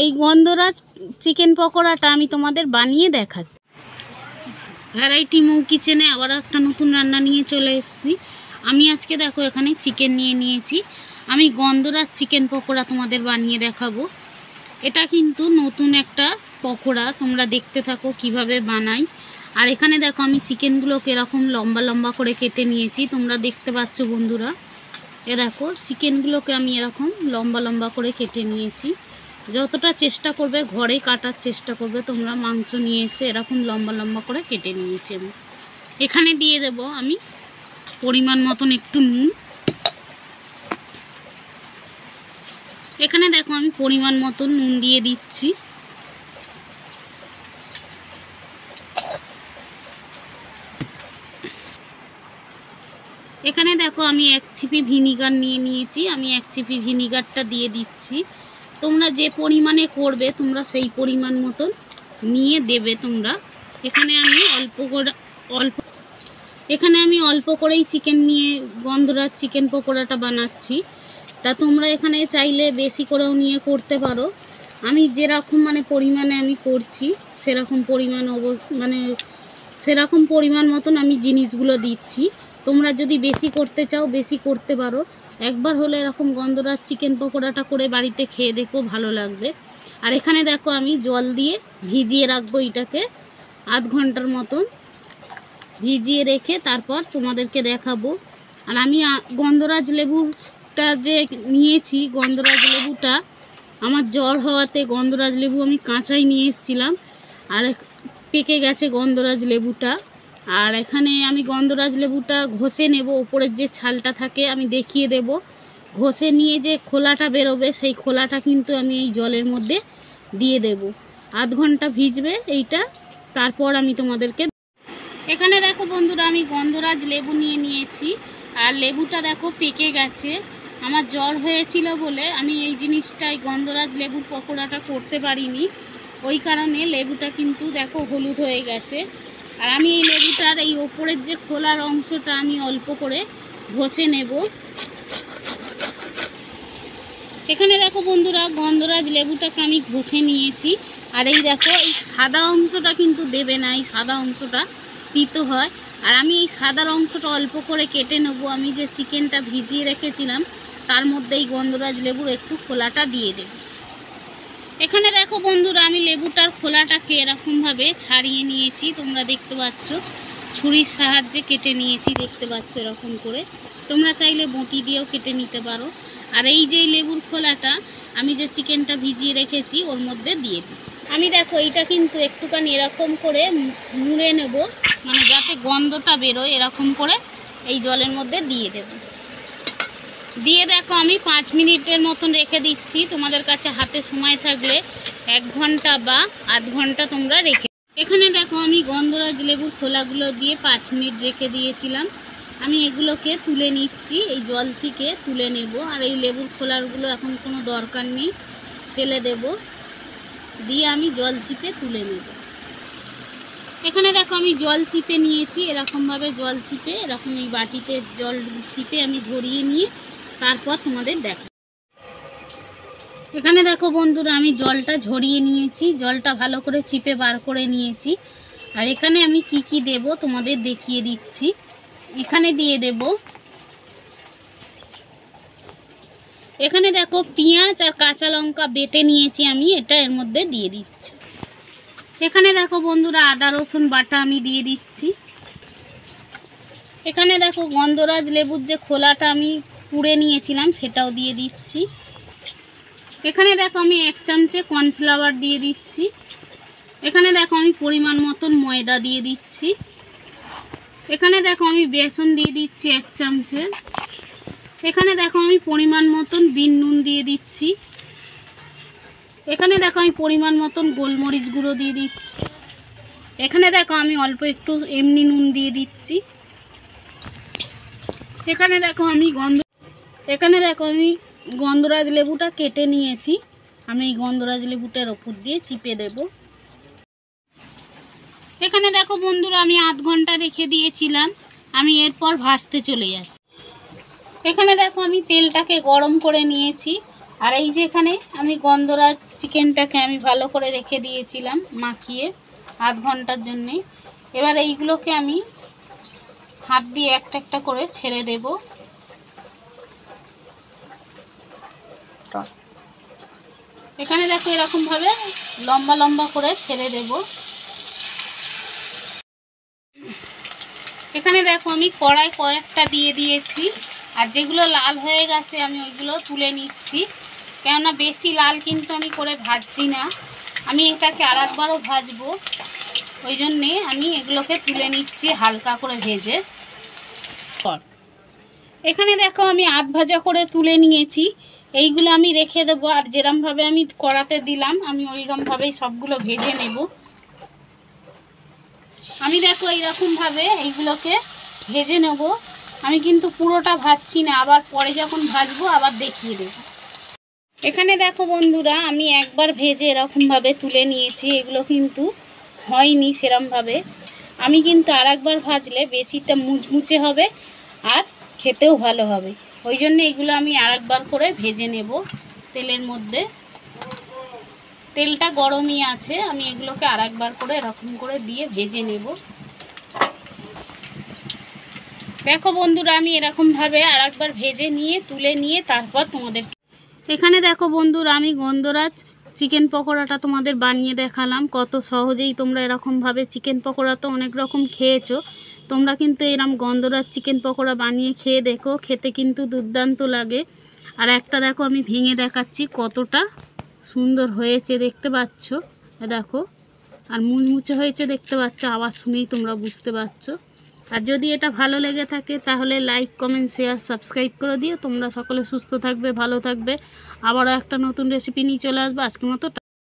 এই গন্ধরাজ চিকেন পকোড়াটা আমি তোমাদের বানিয়ে দেখাচ্ছি। ভ্যারাইটি মৌ কিচেনে আবার একটা নতুন রান্না নিয়ে চলে এসেছি। আমি আজকে দেখো এখানে চিকেন নিয়ে নিয়েছি। আমি গন্ধরাজ চিকেন পকোড়া তোমাদের বানিয়ে দেখাবো। এটা কিন্তু নতুন একটা পকোড়া, তোমরা দেখতে থাকো কিভাবে বানাই। আর এখানে দেখো আমি চিকেনগুলোকে এরকম লম্বা লম্বা করে কেটে নিয়েছি, তোমরা দেখতে পাচ্ছ বন্ধুরা। এ দেখো চিকেনগুলোকে আমি এরকম লম্বা লম্বা করে কেটে নিয়েছি। যতটা চেষ্টা করবে ঘরে কাটার চেষ্টা করবে তোমরা, মাংস নিয়ে এসে এরকম লম্বা লম্বা করে কেটে নিয়েছি আমি। এখানে দিয়ে দেব আমি পরিমাণ মতন একটু নুন। এখানে দেখো আমি পরিমাণ মতন নুন দিয়ে দিচ্ছি। এখানে দেখো আমি 1 চিপি ভিনিগার নিয়ে নিয়েছি, আমি 1 চিপি ভিনিগারটা দিয়ে দিচ্ছি। তোমরা যে পরিমাণে করবে তোমরা সেই পরিমাণ মতন নিয়ে দেবে তোমরা। এখানে আমি অল্প করেই চিকেন নিয়ে গন্ধরাজ চিকেন পকোড়াটা বানাচ্ছি। তা তোমরা এখানে চাইলে বেশি করেও নিয়ে করতে পারো। আমি যেরকম পরিমাণে আমি করছি সেরকম পরিমাণ মতন আমি জিনিসগুলো দিচ্ছি। তোমরা যদি বেশি করতে চাও বেশি করতে পারো। একবার হলে এরকম গন্ধরাজ চিকেন পকোড়াটা করে বাড়িতে খেয়ে দেখো, ভালো লাগবে। আর এখানে দেখো আমি জল দিয়ে ভিজিয়ে রাখবো এটাকে আধ ঘন্টার মতন, ভিজিয়ে রেখে তারপর তোমাদেরকে দেখাবো। আর আমি গন্ধরাজ লেবুটা যে নিয়েছি, গন্ধরাজ লেবুটা আমার জ্বর হওয়াতে গন্ধরাজ লেবু আমি কাঁচাই নিয়ে এসেছিলাম, আর পেকে গেছে গন্ধরাজ লেবুটা। আর এখানে আমি গন্ধরাজ লেবুটা ঘষে নেব, ওপরের যে ছালটা থাকে আমি দেখিয়ে দেব। ঘষে নিয়ে যে খোলাটা বেরোবে সেই খোলাটা কিন্তু আমি এই জলের মধ্যে দিয়ে দেব। আধ ঘন্টা ভিজবে এইটা, তারপর আমি তোমাদেরকে। এখানে দেখো বন্ধুরা আমি গন্ধরাজ লেবু নিয়ে নিয়েছি, আর লেবুটা দেখো পেকে গেছে। আমার জ্বর হয়েছিল বলে আমি এই জিনিসটাই গন্ধরাজ লেবুর পকোড়াটা করতে পারিনি, ওই কারণে লেবুটা কিন্তু দেখো হলুদ হয়ে গেছে। আর আমি এই লেবুটার এই ওপরের যে খোলার অংশটা আমি অল্প করে ঘষে নেব। এখানে দেখো বন্ধুরা গন্ধরাজ লেবুটাকে আমি ঘষে নিয়েছি। আর এই দেখো এই সাদা অংশটা কিন্তু দেবে না, এই সাদা অংশটা তিতো হয়। আর আমি এই সাদা অংশটা অল্প করে কেটে নেব। আমি যে চিকেনটা ভিজিয়ে রেখেছিলাম তার মধ্যে এই গন্ধরাজ লেবুর একটু খোলাটা দিয়ে দেব। এখানে দেখো বন্ধুরা আমি লেবুটার খোলাটাকে এরকমভাবে ছাড়িয়ে নিয়েছি, তোমরা দেখতে পাচ্ছ। ছুরির সাহায্যে কেটে নিয়েছি, দেখতে পাচ্ছ এরকম করে। তোমরা চাইলে বটি দিয়েও কেটে নিতে পারো। আর এই যে লেবুর খোলাটা আমি যে চিকেনটা ভিজিয়ে রেখেছি ওর মধ্যে দিয়ে দিই। আমি দেখো এইটা কিন্তু একটুখানি এরকম করে মুড়ে নেব, যাতে গন্ধটা বেরোয়। এরকম করে এই জলের মধ্যে দিয়ে দেব। দিয়ে দেখো আমি 5 মিনিটের মতন রেখে দিচ্ছি। তোমাদের কাছে হাতে সময় থাকলে 1 ঘন্টা বা আধ ঘন্টা তোমরা রেখে। এখানে দেখো আমি গন্ধরাজ লেবুর খোলাগুলো দিয়ে 5 মিনিট রেখে দিয়েছিলাম। আমি এগুলোকে তুলে নিচ্ছি, এই জল থেকে তুলে নেব। আর এই লেবুর খোলাগুলো এখন কোনো দরকার নেই, ফেলে দেব। দিয়ে আমি জল চিপে তুলে নেব। এখানে দেখো আমি জল চিপে নিয়েছি, এরকমভাবে জল চিপে এরকম এই বাটিতে জল চিপে আমি ঝরিয়ে নিয়ে তারপর তোমাদের দেখো। এখানে দেখো বন্ধুরা আমি জলটা ঝরিয়ে নিয়েছি, জলটা ভালো করে চিপে বার করে নিয়েছি। আর এখানে আমি কি কি দেব তোমাদের দেখিয়ে দিচ্ছি। এখানে দিয়ে দেব, এখানে দেখো পেঁয়াজ আর কাঁচা লঙ্কা বেটে নিয়েছি আমি, এটা এর মধ্যে দিয়ে দিচ্ছি। এখানে দেখো বন্ধুরা আদা রসুন বাটা আমি দিয়ে দিচ্ছি। এখানে দেখো গন্ধরাজ লেবুর যে খোলাটা আমি পুড়ে নিয়েছিলাম সেটাও দিয়ে দিচ্ছি। এখানে দেখো আমি 1 চামচে কর্নফ্লাওয়ার দিয়ে দিচ্ছি। এখানে দেখো আমি পরিমাণ মতন ময়দা দিয়ে দিচ্ছি। এখানে দেখো আমি বেসন দিয়ে দিচ্ছি 1 চামচে। এখানে দেখো আমি পরিমাণ মতন বিন নুন দিয়ে দিচ্ছি। এখানে দেখো আমি পরিমাণ মতন গোলমরিচ গুঁড়ো দিয়ে দিচ্ছি। এখানে দেখো আমি অল্প একটু এমনি নুন দিয়ে দিচ্ছি। এখানে দেখো আমি গন্ধরাজ লেবুটা কেটে নিয়েছি, আমি এই গন্ধরাজ লেবুটার ওপর দিয়ে চিপে দেব। এখানে দেখো বন্ধুরা আমি আধ ঘন্টা রেখে দিয়েছিলাম, আমি এরপর ভাজতে চলে যাই। এখানে দেখো আমি তেলটাকে গরম করে নিয়েছি, আর এই যে এখানে আমি গন্ধরাজ চিকেনটাকে আমি ভালো করে রেখে দিয়েছিলাম মাখিয়ে আধ ঘন্টার জন্যে। এবার এইগুলোকে আমি হাত দিয়ে একটা একটা করে ছেড়ে দেব। এখানে দেখো এরকমভাবে লম্বা লম্বা করে ছেড়ে দেব। এখানে দেখো আমি কড়াই কয়েকটা দিয়ে দিয়েছি, আর যেগুলো লাল হয়ে গেছে আমি ওইগুলো তুলে নিচ্ছি। কেননা বেশি লাল কিন্তু আমি করে ভাজছি না, আমি এটাকে আরেকবারও ভাজবো, ওই জন্যে আমি এগুলোকে তুলে নিচ্ছি হালকা করে ভেজে। এখানে দেখো আমি আধ ভাজা করে তুলে নিয়েছি, এইগুলো আমি রেখে দেবো। আর যেরমভাবে আমি কড়াতে দিলাম আমি ওইরকমভাবেই সবগুলো ভেজে নেব। আমি দেখো এইরকমভাবে এইগুলোকে ভেজে নেব। আমি কিন্তু পুরোটা ভাজছি না, আবার পরে যখন ভাজবো আবার দেখিয়ে দেব। এখানে দেখো বন্ধুরা আমি একবার ভেজে এরকমভাবে তুলে নিয়েছি, এগুলো কিন্তু হয়নি সেরমভাবে। আমি কিন্তু আরেকবার ভাজলে বেশিটা মুচমুচে হবে আর খেতেও ভালো হবে, ওই জন্য এগুলো আমি আরেকবার করে ভেজে নেব তেলের মধ্যে। তেলটা গরমই আছে, আমি এগুলোকে আরেকবার করে এরকম করে দিয়ে ভেজে নেব। দেখো বন্ধুরা আমি এরকমভাবে আরেকবার ভেজে নিয়ে তুলে নিয়ে তারপর তোমাদের এখানে দেখো বন্ধুরা আমি গন্ধরাজ চিকেন পকোড়াটা তোমাদের বানিয়ে দেখালাম। কত সহজেই তোমরা এরকমভাবে চিকেন পকোড়া তো অনেক রকম খেয়েছো, তোমরা কিন্তু এরকম গন্ধরাজ চিকেন পকোড়া বানিয়ে খেয়ে দেখো, খেতে কিন্তু দুর্দান্ত লাগে। আর একটা দেখো আমি ভেঙে দেখাচ্ছি কতটা সুন্দর হয়েছে দেখতে পাচ্ছ, দেখো, আর মুচমুচে হয়েছে দেখতে পাচ্ছ, আওয়াজ শুনেই তোমরা বুঝতে পারছো। আর যদি এটা ভালো লেগে থাকে তাহলে লাইক কমেন্ট শেয়ার সাবস্ক্রাইব করে দিও। তোমরা সকলে সুস্থ থাকবে, ভালো থাকবে। আবারও একটা নতুন রেসিপি নিয়ে চলে আসবো। আজকের মতো